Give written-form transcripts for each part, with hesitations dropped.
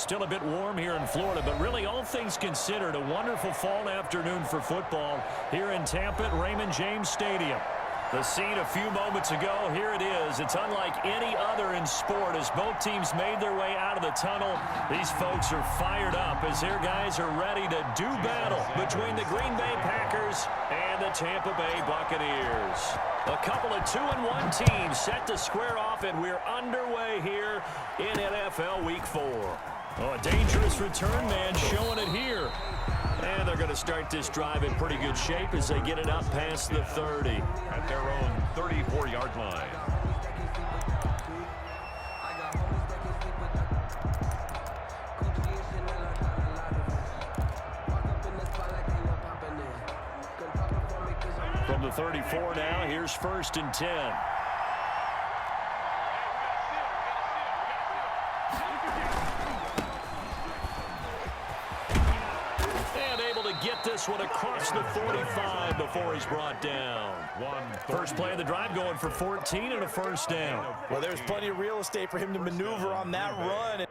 still a bit warm here in Florida, but really all things considered, a wonderful fall afternoon for football here in Tampa at Raymond James Stadium. The scene a few moments ago, here it is. It's unlike any other in sport as both teams made their way out of the tunnel. These folks are fired up as their guys are ready to do battle between the Green Bay Packers and the Tampa Bay Buccaneers. A couple of 2-1 teams set to square off, and we're underway here in NFL Week 4. Oh, a dangerous return man showing it here. And they're going to start this drive in pretty good shape as they get it up past the 30. At their own 34-yard line. From the 34 now, here's 1st and 10. Get this one across the 45 before he's brought down. First play of the drive going for 14 and a first down. Well, there's plenty of real estate for him to maneuver on that run.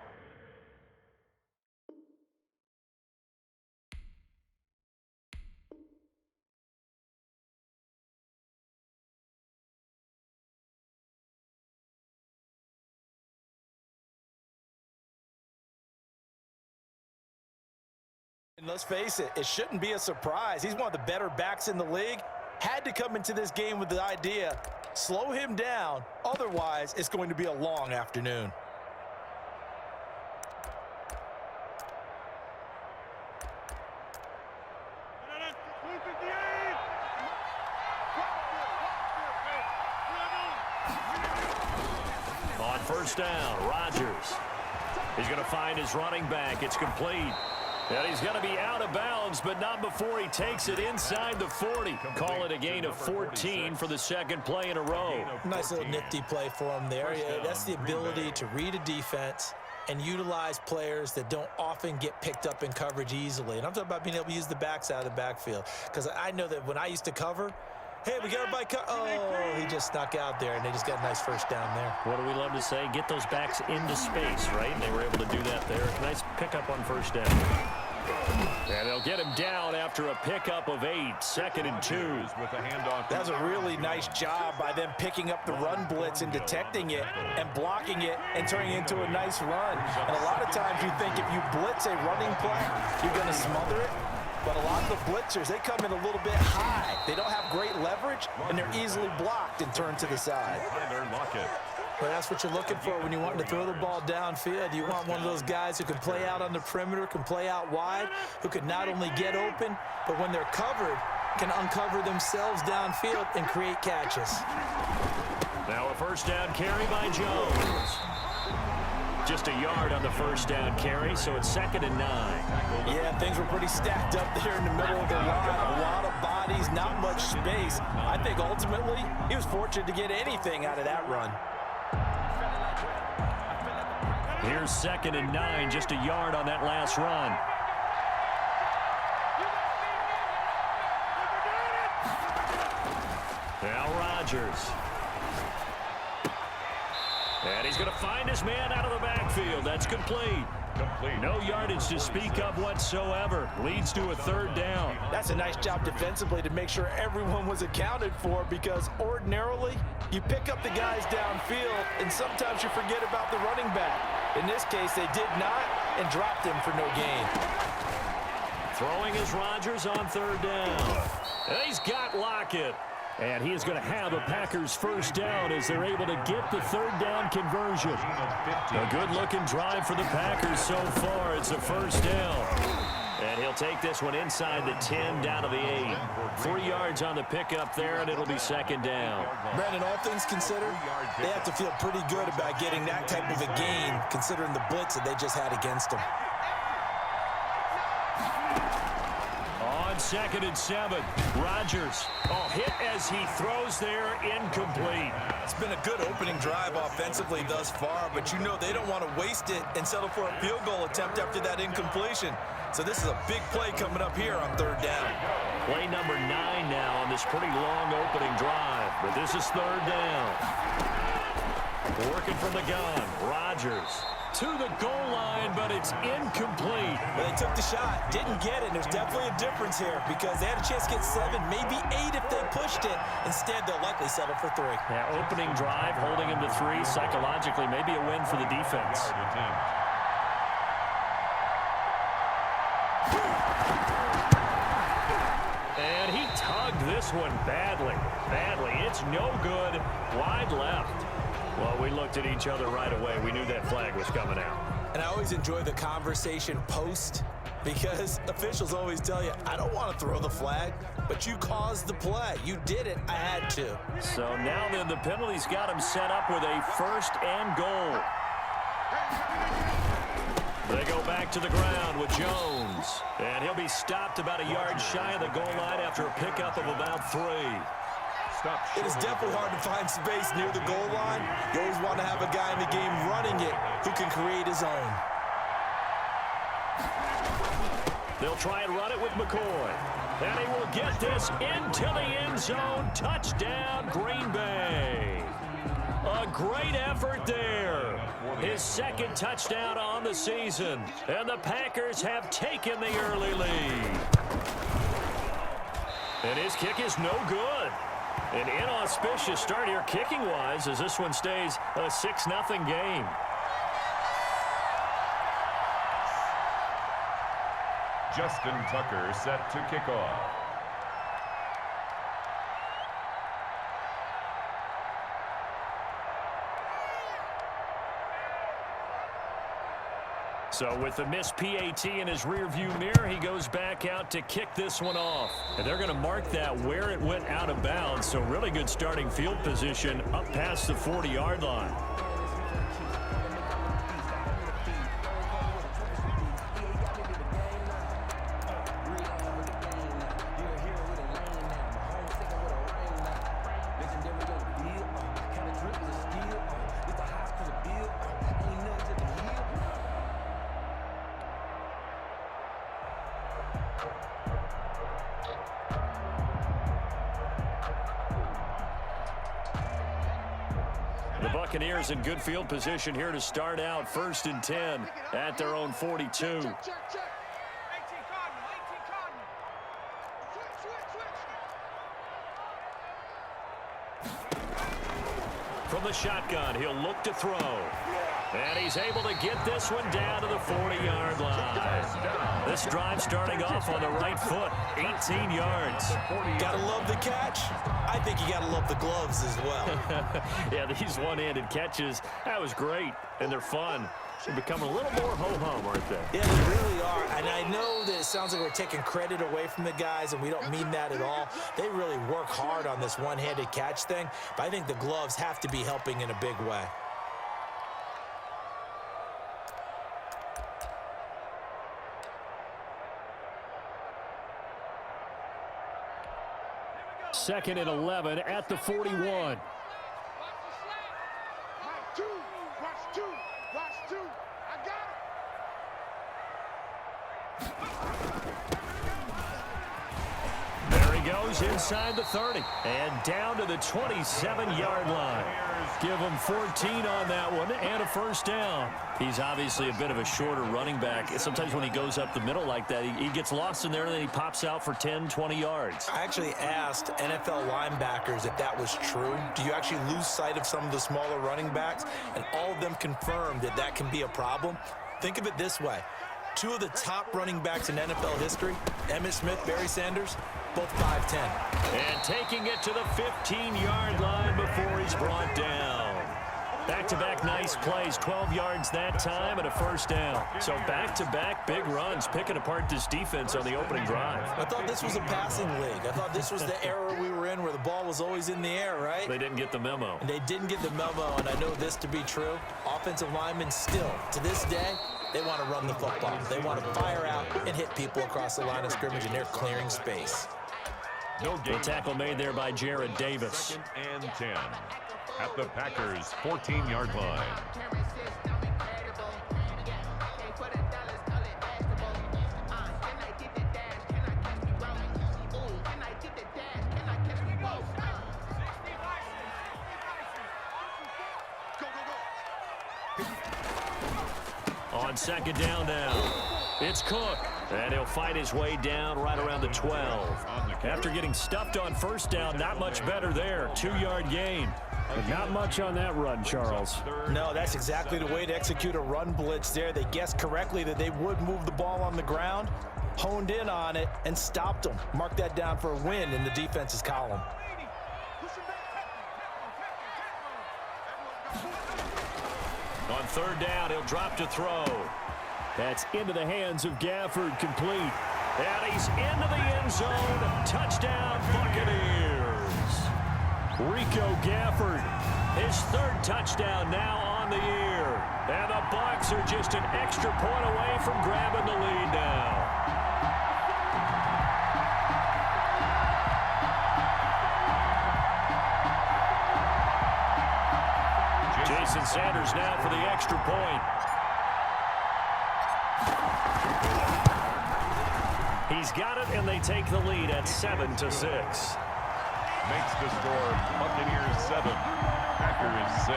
And let's face it, it shouldn't be a surprise. He's one of the better backs in the league. Had to come into this game with the idea, slow him down. Otherwise, it's going to be a long afternoon. On first down, Rodgers. He's going to find his running back. It's complete. And he's going to be out of bounds, but not before he takes it inside the 40. Call it a gain of 14 for the second play in a row. Nice little nifty play for him there. Yeah, that's the ability to read a defense and utilize players that don't often get picked up in coverage easily. And I'm talking about being able to use the backs out of the backfield. Because I know that when I used to cover, hey, we got everybody oh, he just snuck out there, and they just got a nice first down there. What do we love to say? Get those backs into space, right? And they were able to do that there. Nice pickup on first down. And they'll get him down after a pickup of 8, 2nd and 2. With a handoff. That was a really nice job by them picking up the run blitz and detecting it and blocking it and turning it into a nice run. And a lot of times you think if you blitz a running play, you're going to smother it. But a lot of the blitzers, they come in a little bit high. They don't have great leverage, and they're easily blocked and turned to the side. But that's what you're looking for when you want to throw the ball downfield. You want one of those guys who can play out on the perimeter, can play out wide, who can not only get open, but when they're covered, can uncover themselves downfield and create catches. Now a first down carry by Jones. Just a yard on the first down carry, so it's 2nd and 9. Yeah, things were pretty stacked up there in the middle of the line. A lot of bodies, not much space. I think ultimately he was fortunate to get anything out of that run. Here's 2nd and 9, just a yard on that last run. Now Rodgers. And he's going to find his man out of the backfield. That's complete. No yardage to speak of whatsoever. Leads to a 3rd down. That's a nice job defensively to make sure everyone was accounted for, because ordinarily you pick up the guys downfield and sometimes you forget about the running back. In this case, they did not and dropped him for no gain. Throwing is Rodgers on 3rd down. And he's got Lockett. And he is going to have a Packers first down as they're able to get the 3rd down conversion. A good-looking drive for the Packers so far. It's a first down. And he'll take this one inside the 10, down to the 8. 3 yards on the pickup there, and it'll be 2nd down. Brandon, all things considered, they have to feel pretty good about getting that type of a gain, considering the blitz that they just had against them. On 2nd and 7, Rodgers. Oh, hit as he throws there, incomplete. It's been a good opening drive offensively thus far, but you know they don't want to waste it and settle for a field goal attempt after that incompletion. So this is a big play coming up here on 3rd down. Play number 9 now on this pretty long opening drive, but this is 3rd down. Working from the gun. Rodgers to the goal line, but it's incomplete. Well, they took the shot, didn't get it. There's definitely a difference here because they had a chance to get 7, maybe 8 if they pushed it. Instead, they'll likely settle for 3. Yeah, opening drive, holding him to 3. Psychologically, maybe a win for the defense. And he tugged this one badly. It's no good. Wide left. Well, we looked at each other right away. We knew that flag was coming out. And I always enjoy the conversation post because officials always tell you, I don't want to throw the flag, but you caused the play. You did it. I had to. So now then the penalty's got him set up with a 1st and goal. They go back to the ground with Jones. And he'll be stopped about a yard shy of the goal line after a pickup of about 3. It is definitely hard to find space near the goal line. You always want to have a guy in the game running it who can create his own. They'll try and run it with McCoy. And he will get this into the end zone. Touchdown, Green Bay. A great effort there. His 2nd touchdown on the season. And the Packers have taken the early lead. And his kick is no good. An inauspicious start here kicking-wise as this one stays a 6-0 game. Justin Tucker set to kick off. So with the missed PAT in his rearview mirror, he goes back out to kick this one off. And they're going to mark that where it went out of bounds. So really good starting field position up past the 40-yard line. The Buccaneers in good field position here to start out 1st and 10 at their own 42. From the shotgun, he'll look to throw. And he's able to get this one down to the 40-yard line. This drive starting off on the right foot, 18 yards. Gotta love the catch. I think you gotta love the gloves as well. Yeah, these one-handed catches, that was great, and they're fun. Should become a little more ho-hum, aren't they? Yeah, they really are. And I know that it sounds like we're taking credit away from the guys, and we don't mean that at all. They really work hard on this one-handed catch thing, but I think the gloves have to be helping in a big way. Second and 11 at the 41. There he goes inside the 30 and down to the 27-yard line. Give him 14 on that one and a 1st down. He's obviously a bit of a shorter running back. Sometimes when he goes up the middle like that, he gets lost in there and then he pops out for 10, 20 yards. I actually asked NFL linebackers if that was true. Do you actually lose sight of some of the smaller running backs? And all of them confirmed that that can be a problem. Think of it this way. 2 of the top running backs in NFL history, Emmitt Smith, Barry Sanders, both 5'10". And taking it to the 15-yard line before he's brought down. Back-to-back nice plays, 12 yards that time and a 1st down. So back-to-back big runs, picking apart this defense on the opening drive. I thought this was a passing league. I thought this was the era we were in where the ball was always in the air, right? They didn't get the memo. And they didn't get the memo, and I know this to be true. Offensive linemen still, to this day, they want to run the football. They want to fire out and hit people across the line of scrimmage, and they're clearing space. The tackle made there by Jared Davis. 2nd and 10 at the Packers' 14-yard line. on second down now. It's Cook, and he'll fight his way down right around the 12. After getting stuffed on first down, not much better there. 2-yard gain. But not much on that run, Charles. No, that's exactly the way to execute a run blitz there. They guessed correctly that they would move the ball on the ground, honed in on it, and stopped them. Mark that down for a win in the defense's column. On third down, he'll drop to throw. That's into the hands of Gafford, complete. And he's into the end zone. Touchdown, Buccaneers. Rico Gafford, his third touchdown now on the year. And the Bucs are just an extra point away from grabbing the lead now. Jason Sanders now for the extra point. He's got it, and they take the lead at 7-6. Makes the score Buccaneers 7, Packers 6.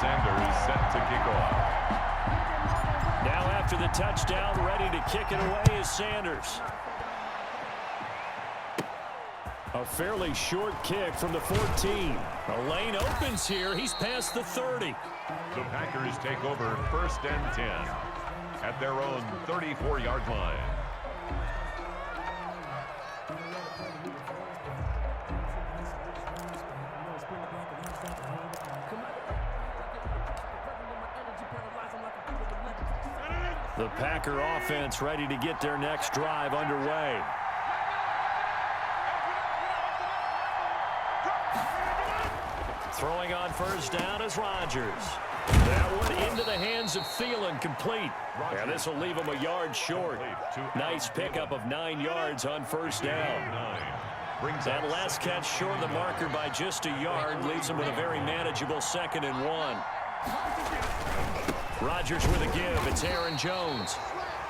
Sanders set to kick off. Now after the touchdown, ready to kick it away is Sanders. A fairly short kick from the 14. A lane opens here. He's past the 30. The Packers take over 1st and 10 at their own 34-yard line. The Packer offense ready to get their next drive underway. Throwing on first down is Rodgers. That one into the hands of Thielen, complete. And this will leave him a yard short. Nice pickup of 9 yards on first down. That last catch short of the marker by just a yard leaves him with a very manageable 2nd and 1. Rodgers with a give. It's Aaron Jones.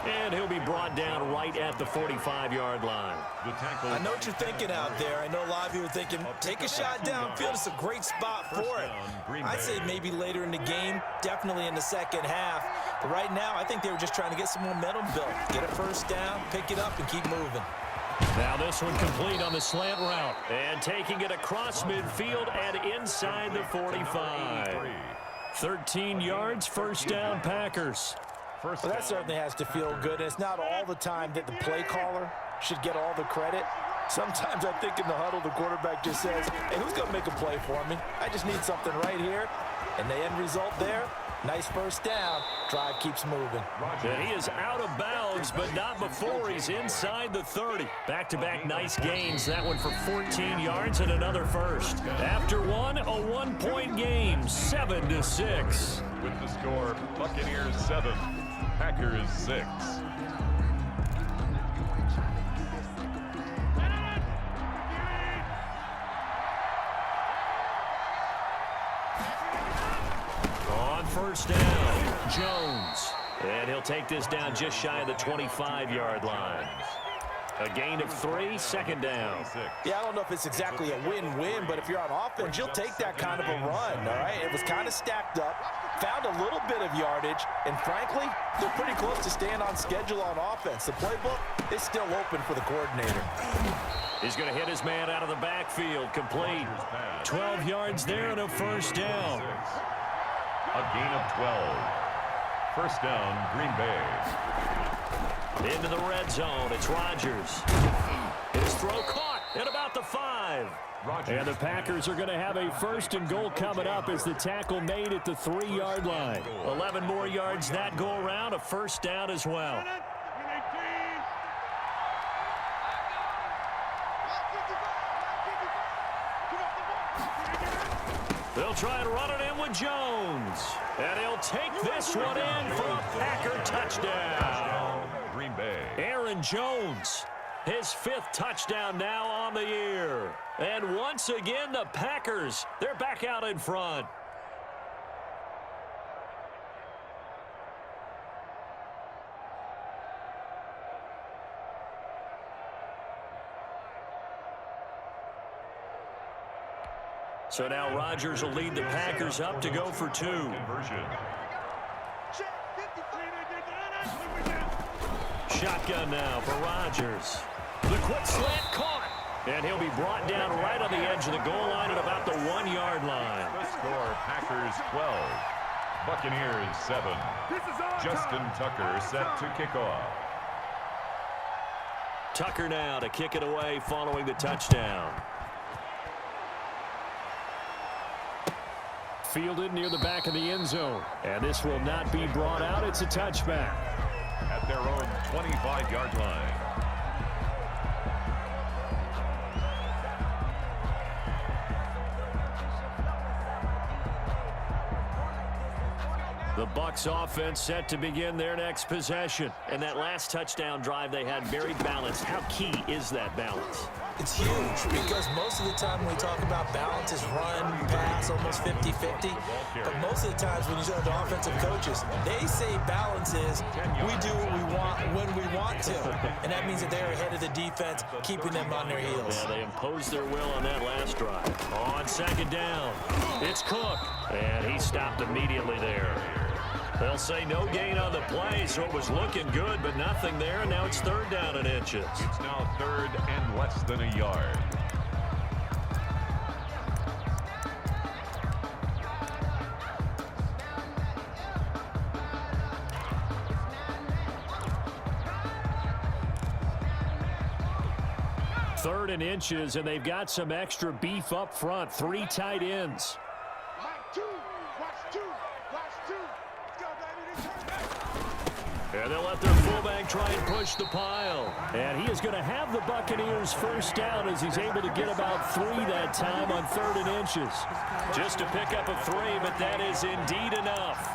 And he'll be brought down right at the 45-yard line. I know what you're thinking out there. I know a lot of you are thinking, take a shot downfield. It's a great spot for it. I'd say maybe later in the game, definitely in the second half. But right now, I think they were just trying to get some momentum built. Get a first down, pick it up, and keep moving. Now this one complete on the slant route. And taking it across midfield and inside the 45. 13 yards, first down, Packers. Well, that certainly has to feel good. And it's not all the time that the play caller should get all the credit. Sometimes I think in the huddle, the quarterback just says, hey, who's going to make a play for me? I just need something right here. And the end result there, nice first down. Drive keeps moving. And he is out of bounds, but not before he's inside the 30. Back-to-back nice gains. That one for 14 yards and another first. After one, a 1-point game, 7-6. With the score, Buccaneers 7, Packers 6. On first down, Jones. And he'll take this down just shy of the 25-yard line. A gain of 3, 2nd down. Yeah, I don't know if it's exactly a win-win, but if you're on offense, you'll take that kind of a run, all right? It was kind of stacked up, found a little bit of yardage, and frankly, they're pretty close to staying on schedule on offense. The playbook is still open for the coordinator. He's going to hit his man out of the backfield, complete. 12 yards there and a first down. A gain of 12. First down, Green Bay. Into the red zone, it's Rodgers. His throw caught at about the 5. And the Packers are going to have a 1st and goal coming up as the tackle made at the 3-yard line. 11 more yards that go around, a first down as well. They'll try and run it in with Jones. And he'll take this one in for a Packer touchdown. Green Bay. Aaron Jones, his 5th touchdown now on the year. And once again, the Packers, they're back out in front. So now Rodgers will lead the Packers up to go for 2. Conversion. Shotgun now for Rodgers. The quick slant caught. And he'll be brought down right on the edge of the goal line at about the 1-yard line. The score, Packers 12, Buccaneers 7. Justin Tucker set to kick off. Tucker now to kick it away following the touchdown. Fielded near the back of the end zone. And this will not be brought out. It's a touchback. At their own 25-yard line. The Bucs offense set to begin their next possession. And that last touchdown drive they had very balanced. How key is that balance? It's huge because most of the time when we talk about balance is run, pass, almost 50-50. But most of the times when you talk to offensive coaches, they say balance is we do what we want when we want to. And that means that they're ahead of the defense, keeping them on their heels. Yeah, they imposed their will on that last drive. On second down, it's Cook. And he stopped immediately there. They'll say no gain on the play, so it was looking good, but nothing there, and now it's 3rd down and inches. It's now 3rd and less than a yard. Third and inches, and they've got some extra beef up front. 3 tight ends. And they'll let their fullback try and push the pile. And he is going to have the Buccaneers first down as he's able to get about 3 that time on 3rd and inches. Just to pick up a 3, but that is indeed enough.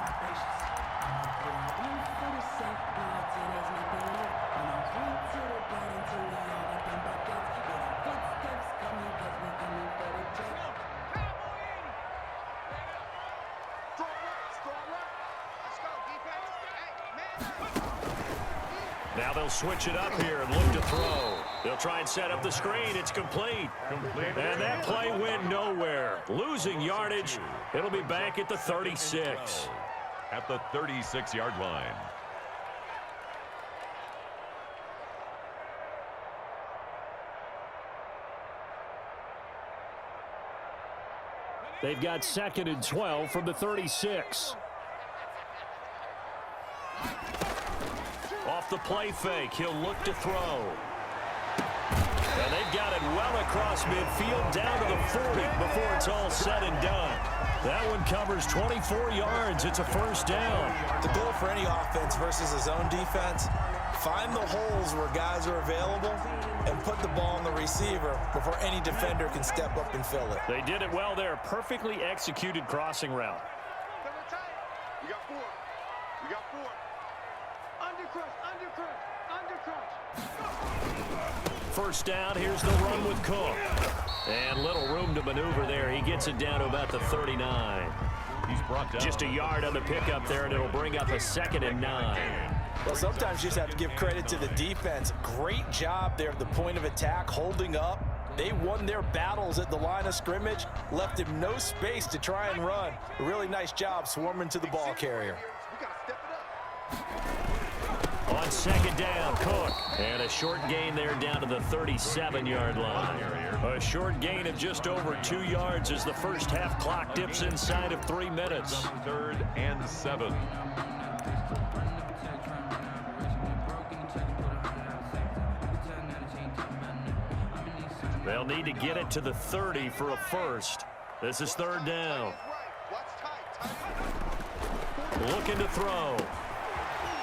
Now they'll switch it up here and look to throw. They'll try and set up the screen. It's complete. And that play went nowhere. Losing yardage. It'll be back at the 36. At the 36-yard line. They've got 2nd and 12 from the 36. Off the play fake, he'll look to throw. And they've got it well across midfield down to the 40 before it's all said and done. That one covers 24 yards. It's a first down. The goal for any offense versus a zone defense, find the holes where guys are available and put the ball on the receiver before any defender can step up and fill it. They did it well there. Perfectly executed crossing route. You got 4. You got 4. First down, here's the run with Cook. And little room to maneuver there. He gets it down to about the 39. He's brought down. Just a yard on the pickup there, and it'll bring up a 2nd and 9. Well, sometimes you just have to give credit to the defense. Great job there at the point of attack, holding up. They won their battles at the line of scrimmage, left him no space to try and run. A really nice job swarming to the ball carrier. On 2nd down, Cook. And a short gain there down to the 37-yard line. A short gain of just over 2 yards as the first half clock dips inside of 3 minutes. 3rd and 7. They'll need to get it to the 30 for a first. This is 3rd down. Looking to throw.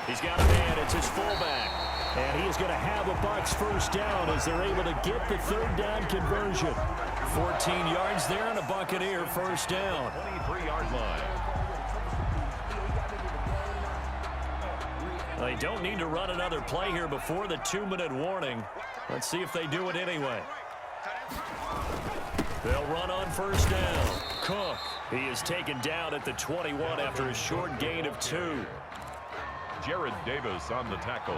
He's got a man. It's his fullback. And he is going to have a Bucs first down as they're able to get the 3rd down conversion. 14 yards there and a Buccaneer first down. 23-yard line. They don't need to run another play here before the 2-minute warning. Let's see if they do it anyway. They'll run on first down. Cook. He is taken down at the 21 after a short gain of 2. Jared Davis on the tackle.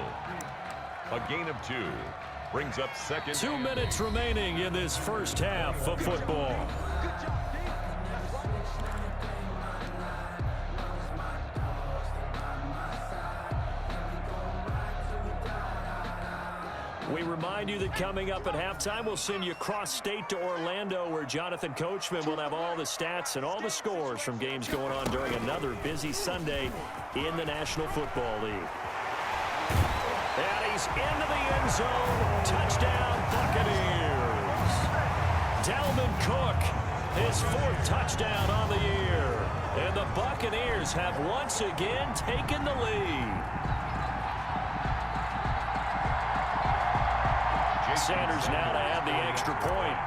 A gain of 2. Brings up 2nd. 2 minutes remaining in this first half of football. We remind you that coming up at halftime, we'll send you cross-state to Orlando, where Jonathan Coachman will have all the stats and all the scores from games going on during another busy Sunday in the National Football League. And he's into the end zone. Touchdown, Buccaneers. Dalvin Cook, his 4th touchdown on the year. And the Buccaneers have once again taken the lead. Sanders now to add the extra point.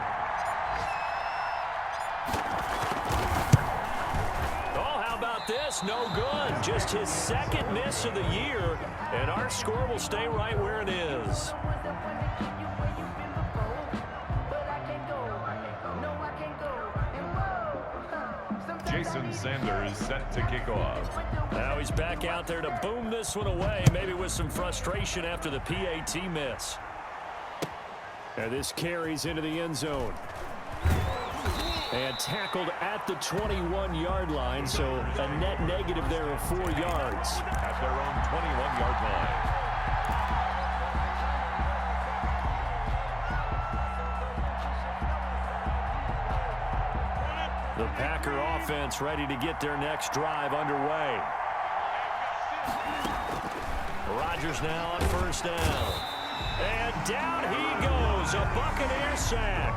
Oh, how about this? No good. Just his 2nd miss of the year, and our score will stay right where it is. Jason Sanders set to kick off. Now he's back out there to boom this one away, maybe with some frustration after the PAT miss. And this carries into the end zone. And tackled at the 21-yard line, so a net negative there of 4 yards. At their own 21-yard line. The Packer offense ready to get their next drive underway. Rodgers now on 1st down. And down he goes, a Buccaneer sack.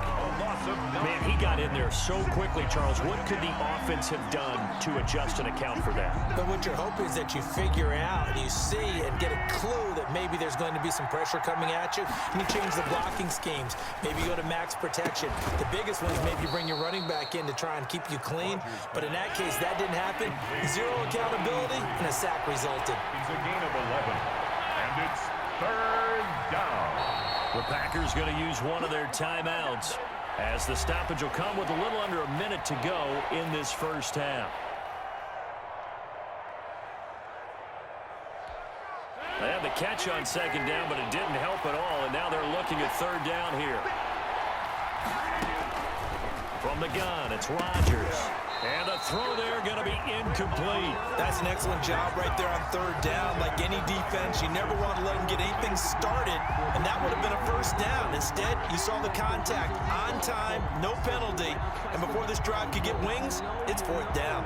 Man, he got in there so quickly, Charles. What could the offense have done to adjust and account for that? But what you're hoping is that you figure out and you see and get a clue that maybe there's going to be some pressure coming at you, and you change the blocking schemes. Maybe you go to max protection. The biggest one is maybe you bring your running back in to try and keep you clean. But in that case, that didn't happen. 0 accountability, and a sack resulted. It's a gain of 11, and it's 3rd down. The Packers going to use one of their timeouts, as the stoppage will come with a little under a minute to go in this 1st half. They had the catch on 2nd down, but it didn't help at all, and now they're looking at 3rd down here. From the gun, it's Rodgers. And the throw there going to be incomplete. That's an excellent job right there on 3rd down. Like any defense, you never want to let them get anything started, and that would have been a 1st down. Instead, you saw the contact on time, no penalty, and before this drive could get wings, it's 4th down.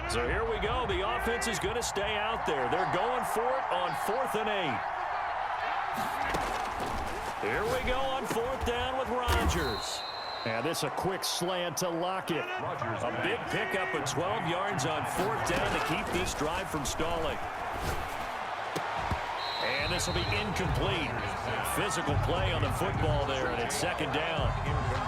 So here we go. The offense is going to stay out there. They're going for it on 4th and 8. Here we go on 4th down with Rodgers. And this a quick slant to Lockett. A big pickup of 12 yards on 4th down to keep this drive from stalling. And this will be incomplete. Physical play on the football there, and it's 2nd down.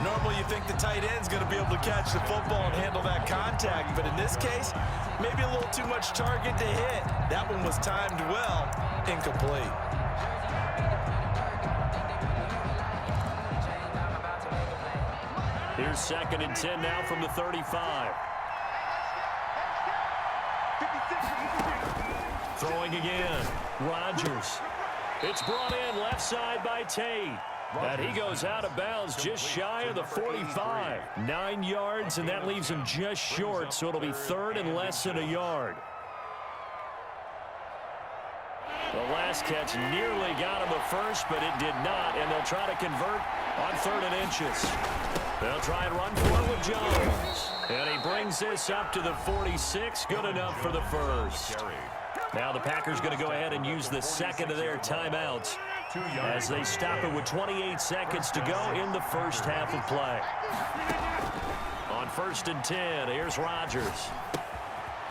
Normally you think the tight end's going to be able to catch the football and handle that contact, but in this case, maybe a little too much target to hit. That one was timed well, incomplete. Here's 2nd and 10 now from the 35. Throwing again, Rodgers. It's brought in left side by Tate. And he goes out of bounds just shy of the 45. 9 yards, and that leaves him just short, so it'll be 3rd and less than a yard. The last catch nearly got him a 1st, but it did not, and they'll try to convert on 3rd and inches. They'll try and run for it with Jones. And he brings this up to the 46, good enough for the 1st. Now the Packers going to go ahead and use the 2nd of their timeouts as they stop it with 28 seconds to go in the 1st half of play. On 1st and 10, here's Rodgers.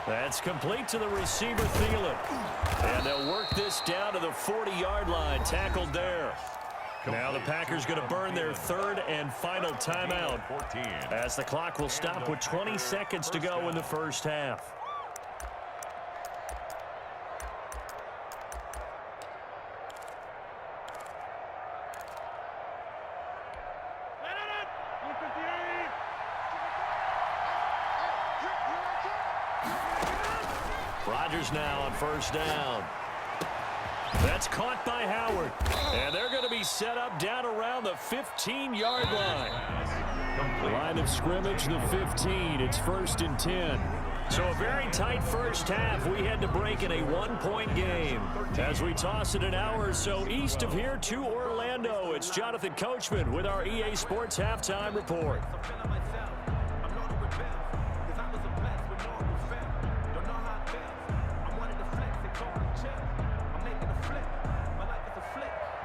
That's complete to the receiver, Thielen. And they'll work this down to the 40-yard line, tackled there. Now the Packers going to burn their 3rd and final timeout as the clock will stop with 20 seconds to go in the 1st half. Rodgers now on 1st down. That's caught by Howard. And they're going to be set up down around the 15-yard line. Line of scrimmage, the 15. It's 1st and 10. So a very tight first half. We had to break in a one-point game. As we toss it an hour or so east of here to Orlando, it's Jonathan Coachman with our EA Sports Halftime Report.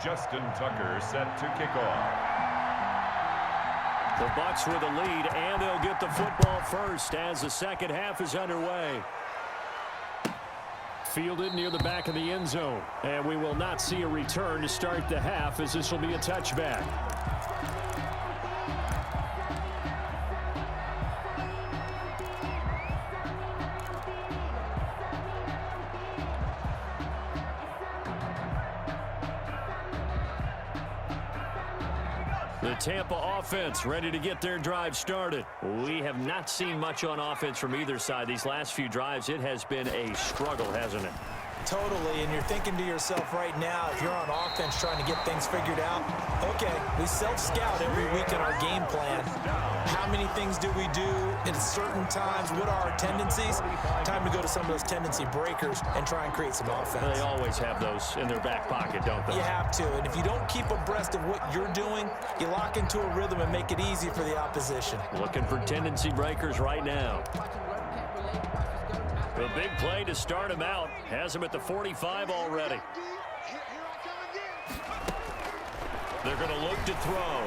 Justin Tucker set to kick off. The Bucs with a lead, and they'll get the football first as the second half is underway. Fielded near the back of the end zone, and we will not see a return to start the half, as this will be a touchback. The Tampa offense ready to get their drive started. We have not seen much on offense from either side. These last few drives, it has been a struggle, hasn't it? Totally, and you're thinking to yourself right now, if you're on offense trying to get things figured out, okay, we self-scout every week in our game plan. How many things do we do at certain times? What are our tendencies? Time to go to some of those tendency breakers and try and create some offense. They always have those in their back pocket, don't they? You have to, and if you don't keep abreast of what you're doing, you lock into a rhythm and make it easy for the opposition. Looking for tendency breakers right now. The big play to start him out. Has him at the 45 already. They're going to look to throw.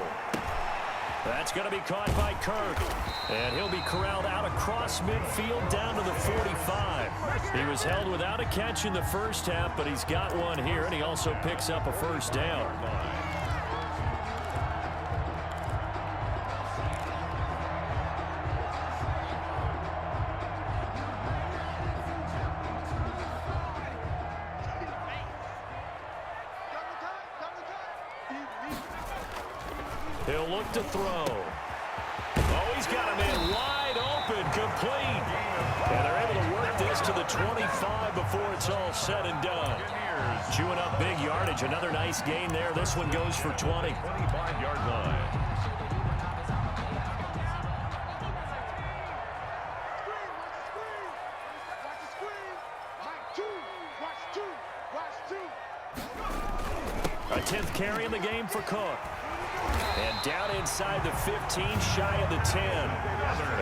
That's going to be caught by Kirk. And he'll be corralled out across midfield down to the 45. He was held without a catch in the first half, but he's got one here, and he also picks up a first down. He'll look to throw. Oh, he's got him in wide open, complete. And they're able to work this to the 25 before it's all said and done. Chewing up big yardage. Another nice gain there. This one goes for 20. 25-yard line. A 10th carry in the game for Cook. And down inside the 15, shy of the 10.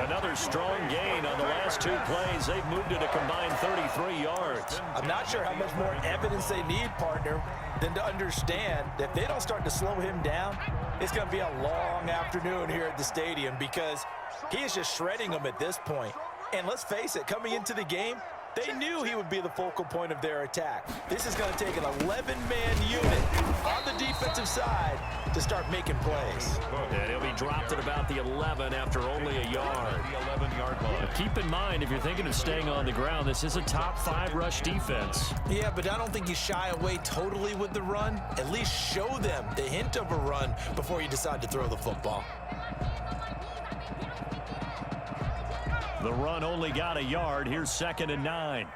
Another strong gain on the last two plays. They've moved it a combined 33 yards. I'm not sure how much more evidence they need, partner, than to understand that if they don't start to slow him down, it's going to be a long afternoon here at the stadium, because he is just shredding them at this point. And let's face it, coming into the game, they knew he would be the focal point of their attack. This is going to take an 11-man unit on the defensive side to start making plays. And he'll be dropped at about the 11 after only a yard. The 11-yard line. Keep in mind, if you're thinking of staying on the ground, this is a top 5 rush defense. Yeah, but I don't think you shy away totally with the run. At least show them the hint of a run before you decide to throw the football. The run only got a yard. Here's 2nd and 9.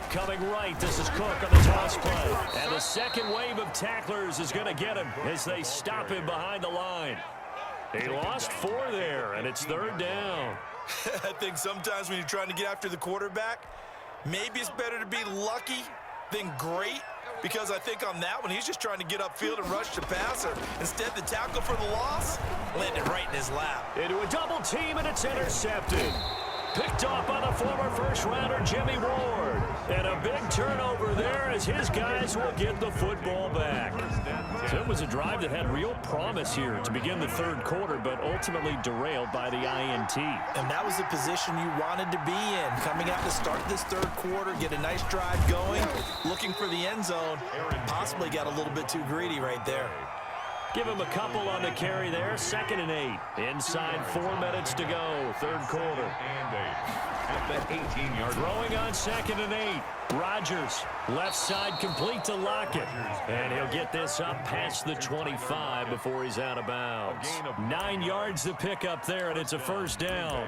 Coming right, this is Cook on the toss play. And the second wave of tacklers is going to get him as they stop him behind the line. He lost 4 there, and it's 3rd down. I think sometimes when you're trying to get after the quarterback, maybe it's better to be lucky than great, because I think on that one, he's just trying to get upfield and rush the passer. Instead, the tackle for the loss landed right in his lap. Into a double team, and it's intercepted. Picked off by the former first-rounder Jimmy Ward. And a big turnover there as his guys will get the football back. So it was a drive that had real promise here to begin the 3rd quarter, but ultimately derailed by the INT. And that was the position you wanted to be in. Coming out to start this 3rd quarter, get a nice drive going, looking for the end zone. Possibly got a little bit too greedy right there. Give him a couple on the carry there. 2nd and 8. Inside 4 minutes to go. 3rd quarter. And 8. At that 18-yard Throwing on 2nd and 8. Rodgers, left side complete to Lockett. And he'll get this up past the 25 before he's out of bounds. 9 yards to pick up there, and it's a first down.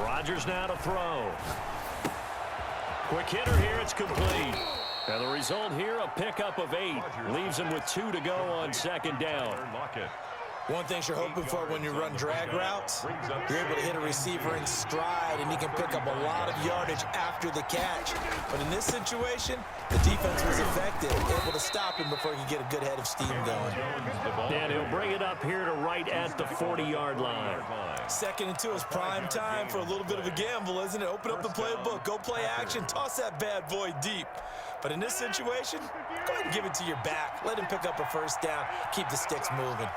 Rodgers now to throw. Quick hitter here. It's complete. And the result here, a pickup of 8. Leaves him with 2 to go on second down. One thing you're hoping for when you run drag routes, you're able to hit a receiver in stride, and he can pick up a lot of yardage after the catch. But in this situation, the defense was effective, able to stop him before he could get a good head of steam going. And he'll bring it up here to right at the 40-yard line. 2nd and 2 is prime time for a little bit of a gamble, isn't it? Open up the playbook, go play action, toss that bad boy deep. But in this situation, go ahead and give it to your back. Let him pick up a first down, keep the sticks moving.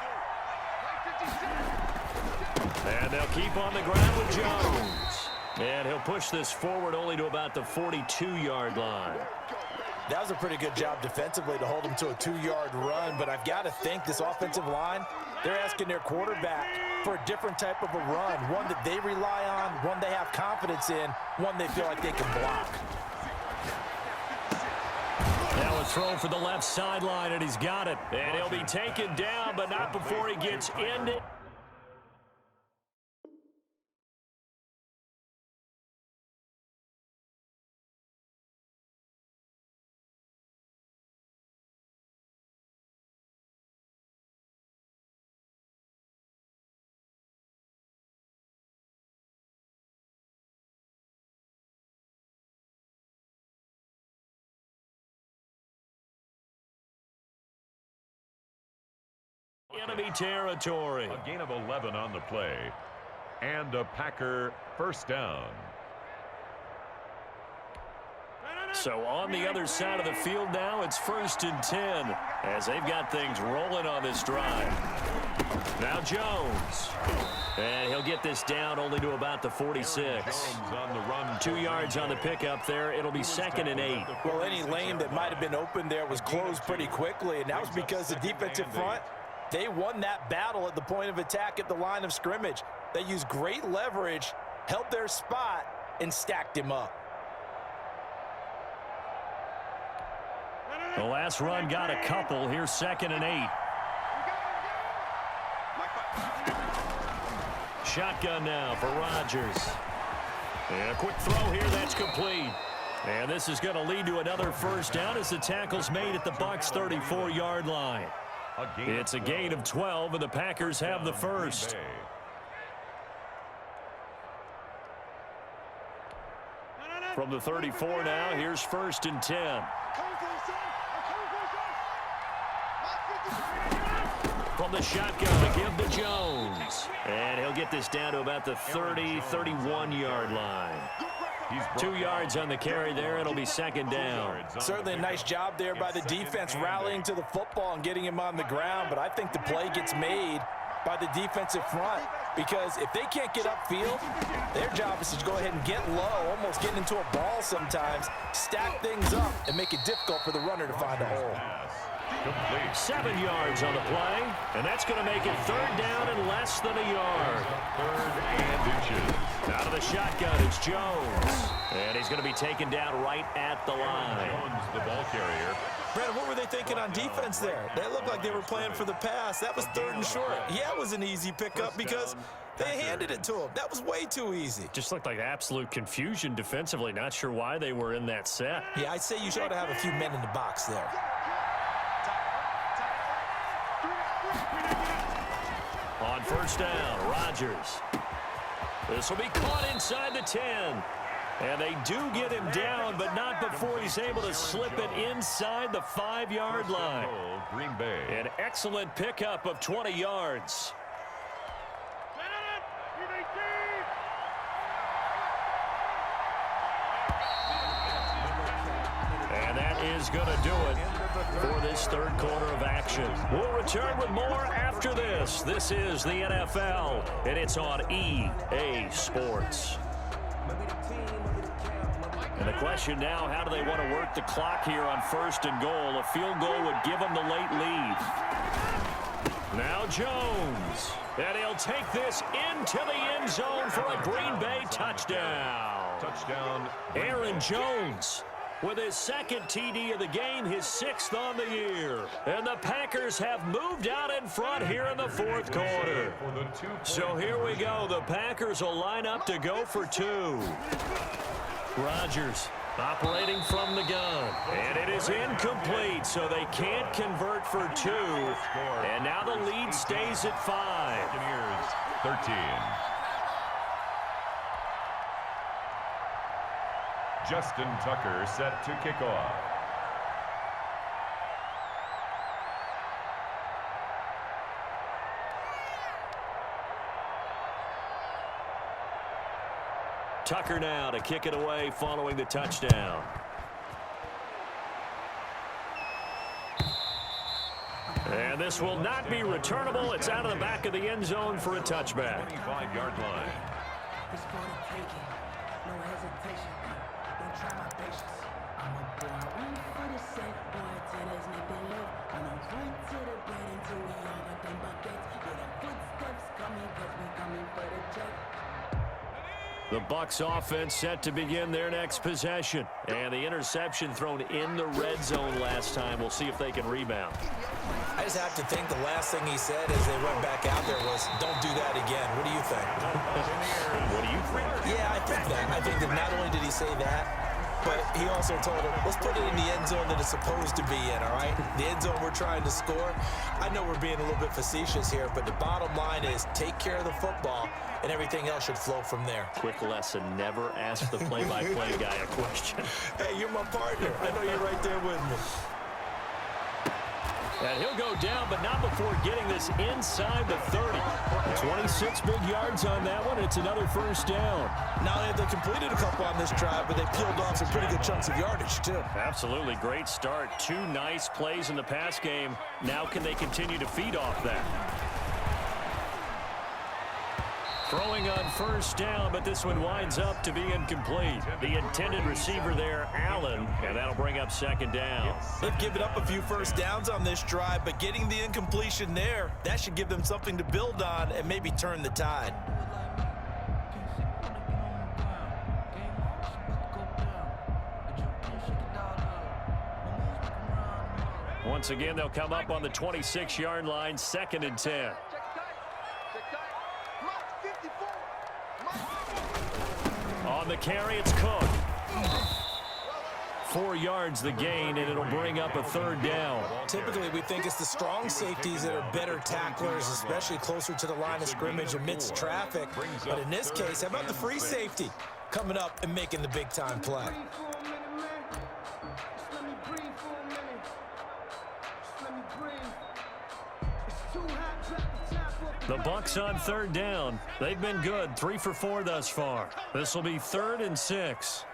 And they'll keep on the ground with Jones. And he'll push this forward only to about the 42-yard line. That was a pretty good job defensively to hold him to a 2-yard run, but I've got to think this offensive line, they're asking their quarterback for a different type of a run, one that they rely on, one they have confidence in, one they feel like they can block. Now a throw for the left sideline, and he's got it. And he'll be taken down, but not before he gets into. Enemy territory. A gain of 11 on the play. And a Packer first down. So on the other side of the field now, it's 1st and 10 as they've got things rolling on this drive. Now Jones. And he'll get this down only to about the 46. 2 yards on the pickup there. It'll be 2nd and 8. Well, any lane that might have been open there was closed pretty quickly, and that was because the defensive front, they won that battle at the point of attack at the line of scrimmage. They used great leverage, held their spot, and stacked him up. The last run got a couple. Here's 2nd and 8. Shotgun now for Rodgers. And a quick throw here. That's complete. And this is going to lead to another first down as the tackle's made at the Bucs' 34-yard line. It's a gain of 12, and the Packers have the first. From the 34 now, here's 1st and 10. From the shotgun, give to Jones. And he'll get this down to about the 30, 31-yard line. 2 yards on the carry there. It'll be 2nd down. Certainly a nice job there by the defense rallying to the football and getting him on the ground, but I think the play gets made by the defensive front because if they can't get upfield, their job is to go ahead and get low, almost getting into a ball sometimes, stack things up, and make it difficult for the runner to find a hole. 7 yards on the play, and that's going to make it 3rd down and less than a yard. 3rd and inches. Out of the shotgun, it's Jones. And he's going to be taken down right at the line. Jones, the ball carrier. Brandon, what were they thinking on defense there? They looked like they were playing for the pass. That was 3rd and short. Yeah, it was an easy pickup because they handed it to him. That was way too easy. Just looked like absolute confusion defensively. Not sure why they were in that set. Yeah, I'd say you should have a few men in the box there. On 1st down, Rodgers. This will be caught inside the 10. And they do get him down, but not before he's able to slip it inside the 5-yard line. Green Bay. An excellent pickup of 20 yards. And that is going to do it for this 3rd quarter of action. We'll return with more after this. This is the NFL, and it's on EA Sports. And the question now, how do they want to work the clock here on 1st and goal? A field goal would give them the late lead. Now Jones. And he'll take this into the end zone for a Green Bay touchdown. Touchdown. Aaron Jones. with his second TD of the game, his 6th on the year. And the Packers have moved out in front here in the 4th quarter. So here we go. The Packers will line up to go for 2. Rodgers operating from the gun. And it is incomplete, so they can't convert for 2. And now the lead stays at 5. 13. Justin Tucker set to kick off. Tucker now to kick it away following the touchdown. And this will not be returnable. It's out of the back of the end zone for a touchback. 25-yard line. It's for the taking. No hesitation. Don't try my patience. I'm a boy. Run for the safe boy till there's nothing left. I'm a run to the bread until we all got them buckets. Yeah, the footsteps coming cause we coming for the check. The Bucs offense set to begin their next possession. And the interception thrown in the red zone last time. We'll see if they can rebound. I just have to think the last thing he said as they went back out there was, don't do that again. What do you think? What do you think? Yeah, I think that. I think that not only did he say that, but he also told him, let's put it in the end zone that it's supposed to be in, all right? The end zone we're trying to score. I know we're being a little bit facetious here, but the bottom line is take care of the football, and everything else should flow from there. Quick lesson, never ask the play-by-play guy a question. Hey, you're my partner. I know you're right there with me. And he'll go down, but not before getting this inside the 30. 26 big yards on that one. It's another first down. Not only have they completed a couple on this drive, but they peeled off some pretty good chunks of yardage, too. Absolutely great start. 2 nice plays in the pass game. Now can they continue to feed off that? Throwing on first down, but this one winds up to be incomplete. The intended receiver there, Allen, and that'll bring up second down. They've given up a few first downs on this drive, but getting the incompletion there, that should give them something to build on and maybe turn the tide. Once again, they'll come up on the 26-yard line, 2nd and 10. On the carry, it's Cook. 4 yards the gain, and it'll bring up a 3rd down. Typically, we think it's the strong safeties that are better tacklers, especially closer to the line of scrimmage amidst traffic. But in this case, how about the free safety coming up and making the big-time play? The Bucs on 3rd down. They've been good, 3 for 4 thus far. This will be 3rd and 6.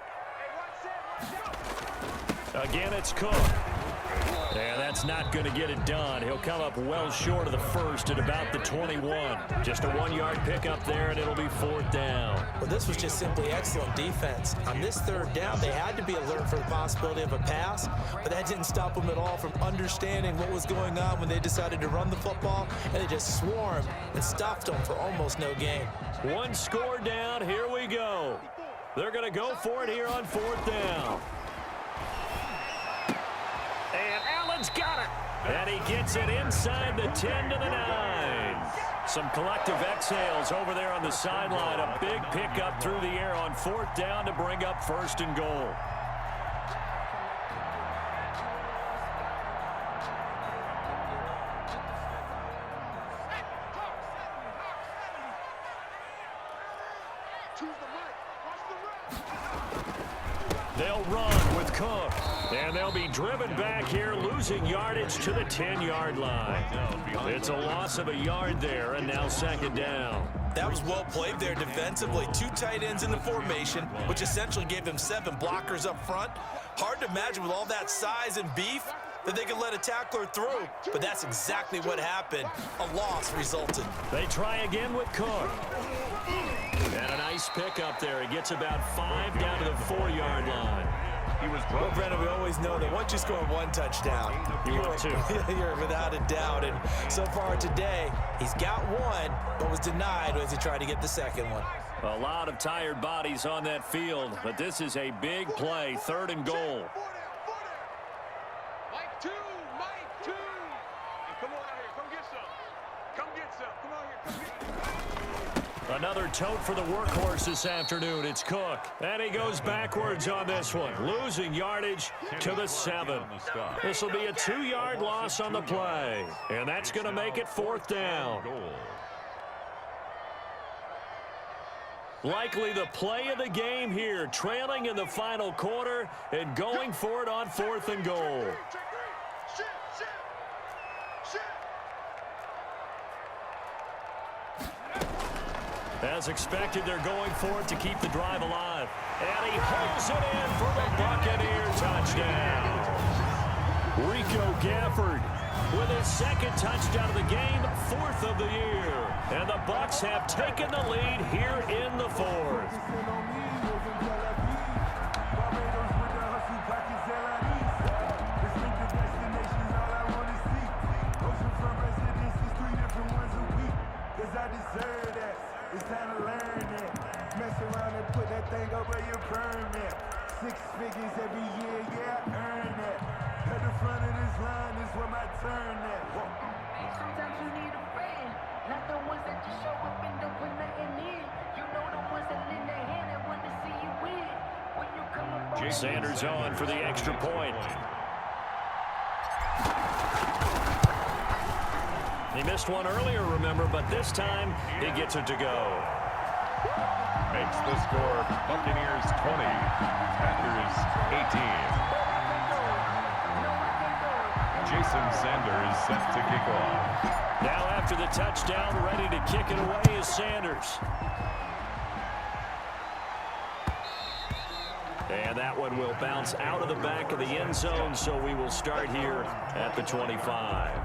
Again, it's Cook. And that's not going to get it done. He'll come up well short of the first at about the 21. Just a 1-yard pickup there, and it'll be 4th down. Well, this was just simply excellent defense. On this 3rd down, they had to be alert for the possibility of a pass, but that didn't stop them at all from understanding what was going on when they decided to run the football, and they just swarmed and stopped them for almost no gain. 1 score down. Here we go. They're going to go for it here on 4th down. And Allen's got it. And he gets it inside the 10 to the 9. Some collective exhales over there on the sideline. A big pickup through the air on 4th down to bring up 1st and goal. They'll run with Cook. And they'll be driven back here, losing yardage to the 10-yard line. It's a loss of a yard there, and now 2nd down. That was well played there defensively. 2 tight ends in the formation, which essentially gave them 7 blockers up front. Hard to imagine with all that size and beef that they could let a tackler through, but that's exactly what happened. A loss resulted. They try again with Cook. And a nice pickup there. He gets about 5 down to the 4-yard line. Well, Brennan, we always know that once you score 1 touchdown, you're without a doubt. And so far today, he's got 1, but was denied as he tried to get the 2nd one. A lot of tired bodies on that field, but this is a big play, 3rd and goal. Mike 2, Mike 2. Come on out here, come get some. Come get some. Come on here, come get some. Another tote for the workhorse this afternoon. It's Cook. And he goes backwards on this one, losing yardage to the 7. This will be a 2-yard loss on the play. And that's going to make it 4th down. Likely the play of the game here, trailing in the final quarter and going for it on 4th and goal. As expected, they're going for it to keep the drive alive. And he hauls it in for the Buccaneer touchdown. Rico Gafford with his 2nd touchdown of the game, 4th of the year. And the Bucs have taken the lead here in the 4th. It's time to learn that. Mess around and put that thing over your permit. 6 figures every year, yeah, I earn that. At the front of this line is where my turn at. Sometimes you need a friend, not the ones that just show up and don't put nothing in. You know the ones that lend their hand and want to see you win. When you come up on Sanders on for the extra point. He missed one earlier, remember, but this time he gets it to go. Makes the score Buccaneers 20, Packers 18. Jason Sanders set to kick off. Now after the touchdown, ready to kick it away is Sanders. And that one will bounce out of the back of the end zone, so we will start here at the 25.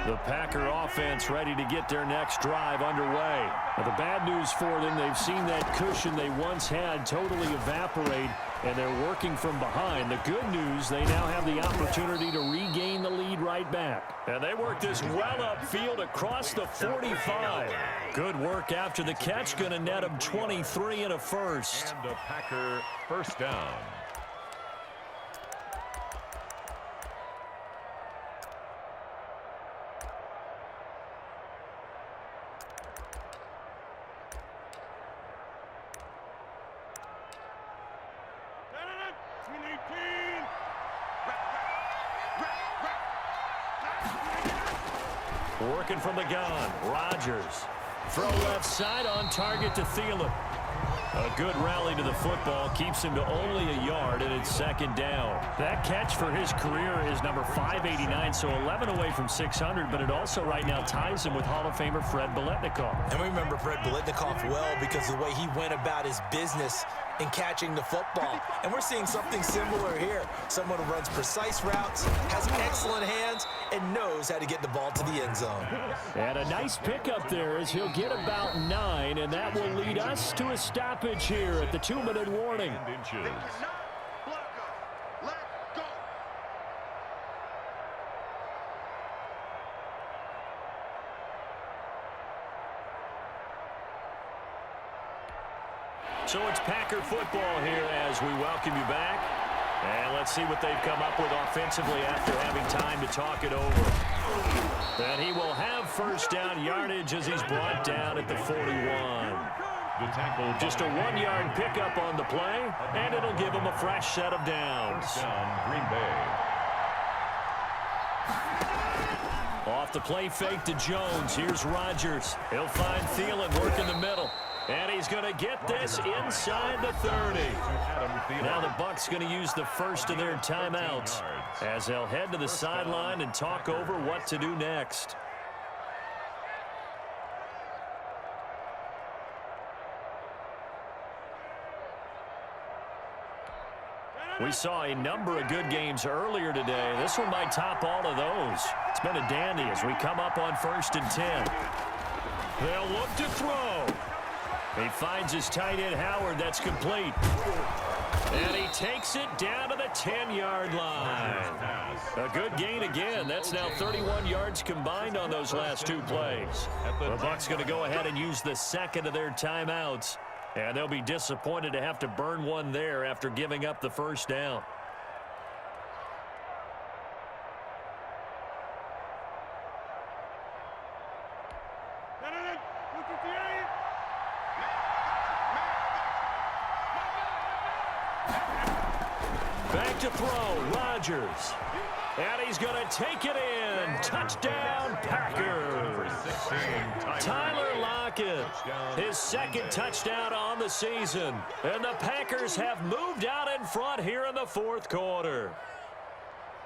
The Packer offense ready to get their next drive underway. Now, the bad news for them, they've seen that cushion they once had totally evaporate, and they're working from behind. The good news, they now have the opportunity to regain the lead right back. And they work this well upfield across the 45. Good work after the catch, going to net them 23 and a first. And a Packer first down. Working from the gun, Rodgers. Throw left side on target to Thielen. A good rally to the football keeps him to only a yard, and it's 2nd down. That catch for his career is number 589, so 11 away from 600, but it also right now ties him with Hall of Famer Fred Biletnikoff. And we remember Fred Biletnikoff well because of the way he went about his business in catching the football. And we're seeing something similar here. Someone who runs precise routes, has excellent hands, and knows how to get the ball to the end zone. And a nice pickup there as he'll get about 9, and that will lead us to a stoppage here at the 2-minute warning. Inches. So it's Packer football here as we welcome you back. And let's see what they've come up with offensively after having time to talk it over. And he will have first down yardage as he's brought down at the 41. The tackle. Just a 1-yard pickup on the play, and it'll give him a fresh set of downs. Down Green Bay. Off the play fake to Jones. Here's Rodgers. He'll find Thielen working the middle. And he's going to get this inside the 30. Now the Bucs going to use the first of their timeouts as they'll head to the sideline and talk over what to do next. We saw a number of good games earlier today. This one might top all of those. It's been a dandy as we come up on 1st and 10. They'll look to throw. He finds his tight end, Howard. That's complete. And he takes it down to the 10-yard line. A good gain again. That's now 31 yards combined on those last two plays. The Bucs going to go ahead and use the second of their timeouts. And they'll be disappointed to have to burn one there after giving up the first down. Back to throw, Rodgers. And he's going to take it in. Touchdown, Packers. Tyler Lockett, his second touchdown on the season. And the Packers have moved out in front here in the fourth quarter.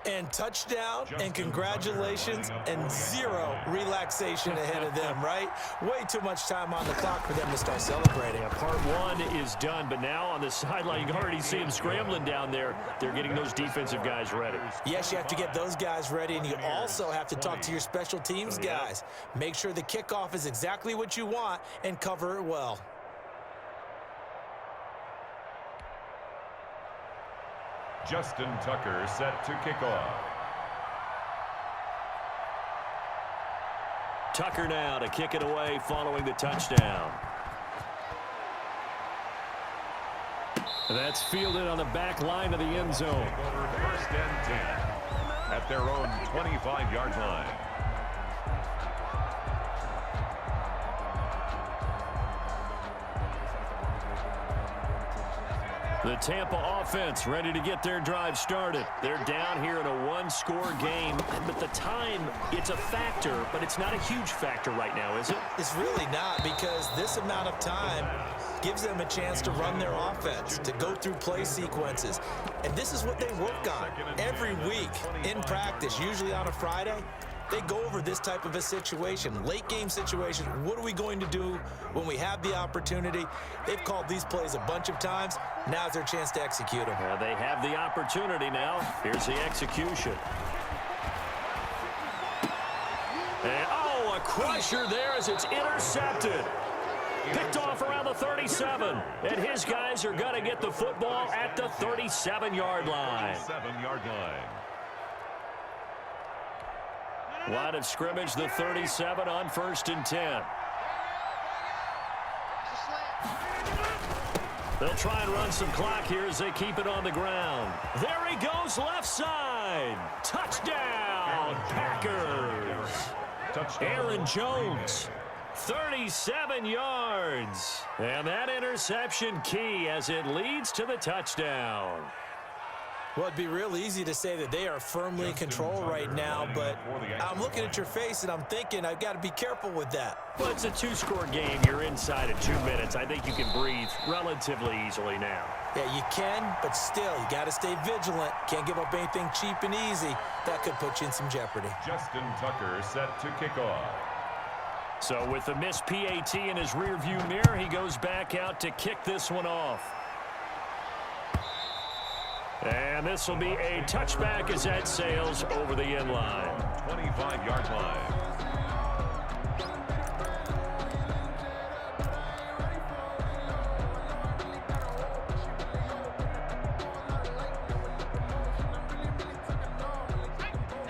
And touchdown, and congratulations, and zero relaxation ahead of them, right? Way too much time on the clock for them to start celebrating. Yeah, part one is done, but now on the sideline, you can already see them scrambling down there. They're getting those defensive guys ready. Yes, you have to get those guys ready, and you also have to talk to your special teams guys. Make sure the kickoff is exactly what you want and cover it well. Justin Tucker set to kick off. Tucker now to kick it away following the touchdown. That's fielded on the back line of the end zone. Over 1st and 10 at their own 25-yard line. The Tampa offense ready to get their drive started. They're down here in a one-score game, but the time, it's a factor, but it's not a huge factor right now, is it? It's really not, because this amount of time gives them a chance to run their offense, to go through play sequences. And this is what they work on every week in practice, usually on a Friday. They go over this type of a situation, late game situation. What are we going to do when we have the opportunity? They've called these plays a bunch of times. Now's their chance to execute them. They have the opportunity now. Here's the execution. And, oh, a crusher there as it's intercepted. Picked off around the 37. And his guys are going to get the football at the 37-yard line. 37-yard line. Line of scrimmage, the 37 on 1st and 10. They'll try and run some clock here as they keep it on the ground. There he goes, left side. Touchdown, Packers. Touchdown. Aaron Jones, 37 yards. And that interception key as it leads to the touchdown. Well, it'd be real easy to say that they are firmly in control right now, but I'm looking at your face and I'm thinking I've got to be careful with that. Well, it's a two-score game. You're inside of 2 minutes. I think you can breathe relatively easily now. Yeah, you can, but still, you got to stay vigilant. Can't give up anything cheap and easy. That could put you in some jeopardy. Justin Tucker set to kick off. So with the missed PAT in his rearview mirror, he goes back out to kick this one off. And this will be a touchback as that sails over the end line. 25-yard line.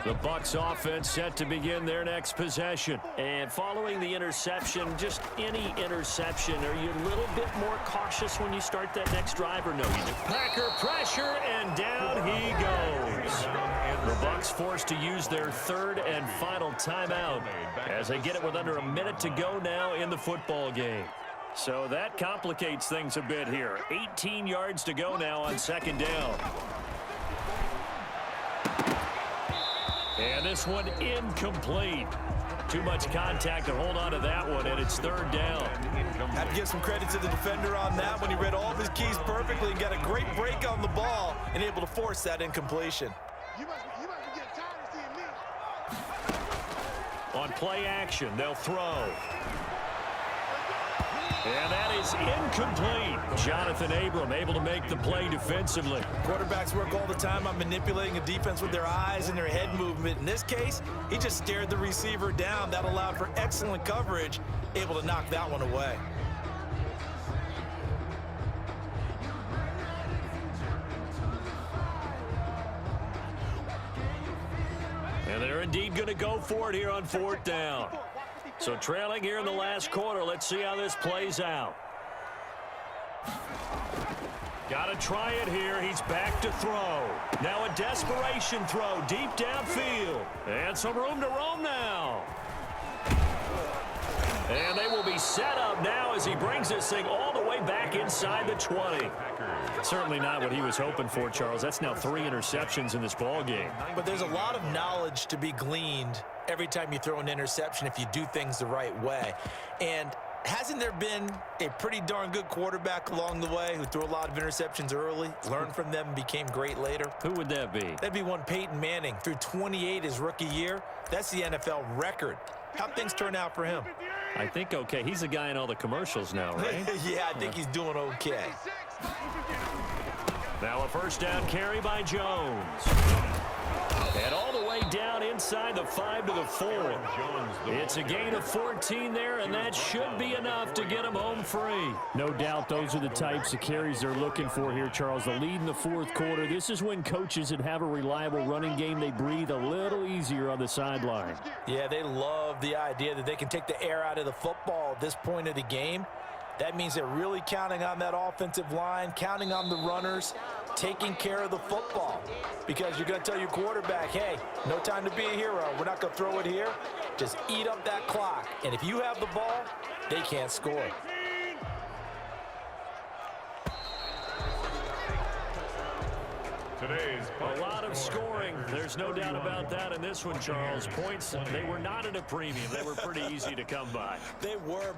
The Bucs offense set to begin their next possession. And following the interception, just any interception, are you a little bit more cautious when you start that next drive or no? You do. Packer pressure, and down he goes. The Bucs forced to use their third and final timeout as they get it with under a minute to go now in the football game. So that complicates things a bit here. 18 yards to go now on 2nd down. And this one incomplete. Too much contact to hold on to that one, and it's 3rd down. Have to give some credit to the defender on that when he read all of his keys perfectly and got a great break on the ball and able to force that incompletion. You must be getting tired of seeing me. On play action, they'll throw. And that is incomplete. Jonathan Abram able to make the play defensively. Quarterbacks work all the time on manipulating a defense with their eyes and their head movement. In this case, he just stared the receiver down. That allowed for excellent coverage, able to knock that one away. indeed going to go for it here on 4th down. So trailing here in the last quarter. Let's see how this plays out. Got to try it here. He's back to throw. Now a desperation throw deep downfield. And some room to roam now. And they will be set up now as he brings this thing all the way back inside the 20. Certainly not what he was hoping for, Charles. That's now 3 interceptions in this ball game. But there's a lot of knowledge to be gleaned every time you throw an interception if you do things the right way. And hasn't there been a pretty darn good quarterback along the way who threw a lot of interceptions early, learned from them, and became great later? Who would that be? That'd be one Peyton Manning. Threw 28 his rookie year. That's the NFL record. How'd things turn out for him? I think okay. He's the guy in all the commercials now, right? Yeah, I think he's doing okay. Now a first down carry by Jones. And all the way down inside the 5 to the 4. It's a gain of 14 there, and that should be enough to get him home free. No doubt those are the types of carries they're looking for here, Charles. The lead in the 4th quarter. This is when coaches that have a reliable running game, they breathe a little easier on the sideline. Yeah, they love the idea that they can take the air out of the football at this point of the game. That means they're really counting on that offensive line, counting on the runners, taking care of the football. Because you're going to tell your quarterback, hey, no time to be a hero. We're not going to throw it here. Just eat up that clock. And if you have the ball, they can't score. A lot of scoring. There's no doubt about that in this one, Charles. Points, they were not at a premium. They were pretty easy to come by. They were.